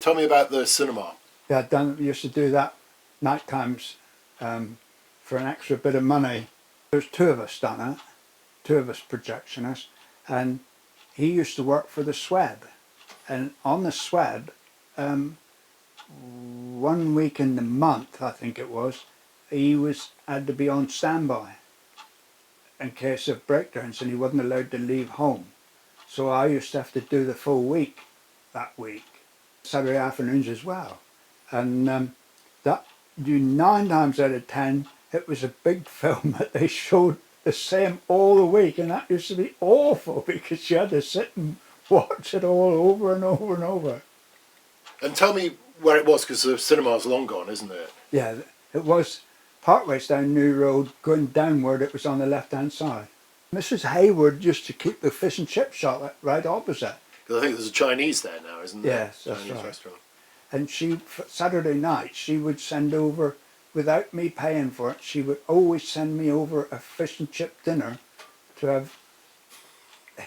Tell me about the cinema. Yeah, used to do that night times for an extra bit of money. There's two of us done it, two of us projectionists, and he used to work for the Sweb. And on the Sweb, 1 week in the month, I think it was, had to be on standby in case of breakdowns, and he wasn't allowed to leave home. So I used to have to do the full week that week, Saturday afternoons as well. And that, 9 times out of 10, it was a big film that they showed the same all the week, and that used to be awful because you had to sit and watch it all over and over and over. And tell me where it was, because the cinema's long gone, isn't it? Yeah, it was partways down New Road, going downward. It was on the left-hand side. Mrs. Hayward used to keep the fish and chip shop right opposite. Because I think there's a Chinese there now, isn't there? Yes, that's Chinese right. restaurant. And Saturday night, she would send over, without me paying for it, she would always send me over a fish and chip dinner to have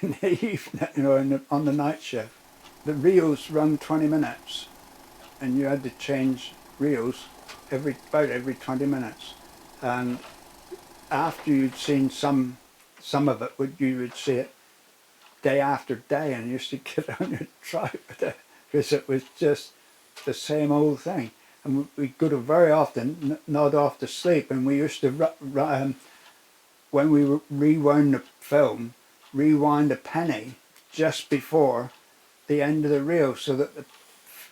in the evening, you know, on the night shift. The reels run 20 minutes, and you had to change reels about every 20 minutes. And after you'd seen some of it, you would see it day after day, and you used to get on your tripe with it because it was just the same old thing. And we'd go to very often nod off to sleep, and we used to, when we rewound the film, rewind a penny just before the end of the reel so that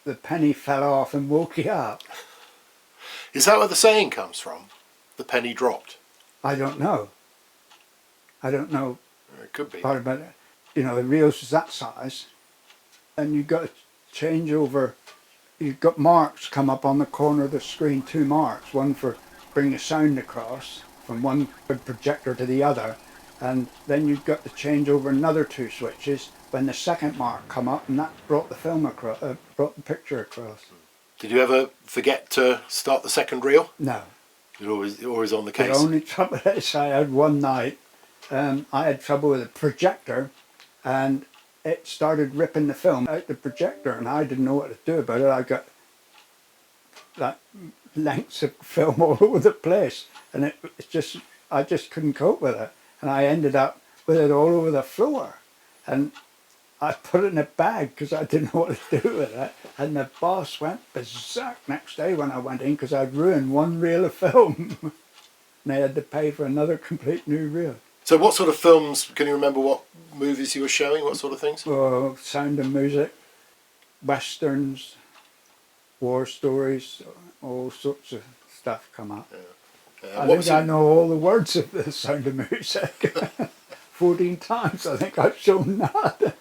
the penny fell off and woke you up. Is that where the saying comes from? The penny dropped? I don't know. It could be. Part about it. You know, the reels is that size, and you've got to change over. You've got marks come up on the corner of the screen, 2 marks, one for bringing the sound across from one projector to the other, and then you've got to change over another 2 switches when the second mark come up, and that brought the film across, brought the picture across. Did you ever forget to start the second reel? No. You're always on the case? The only trouble is I had one night, I had trouble with a projector, and it started ripping the film out the projector, and I didn't know what to do about it. I got that lengths of film all over the place, and I just couldn't cope with it, and I ended up with it all over the floor, and I put it in a bag because I didn't know what to do with it, and the boss went berserk next day when I went in because I'd ruined 1 reel of film, and they had to pay for another complete new reel. So what sort of films, can you remember what movies you were showing, what sort of things? Oh, Sound and Music, westerns, war stories, all sorts of stuff come up. Yeah. I know all the words of the Sound of Music. 14 times I think I've shown that.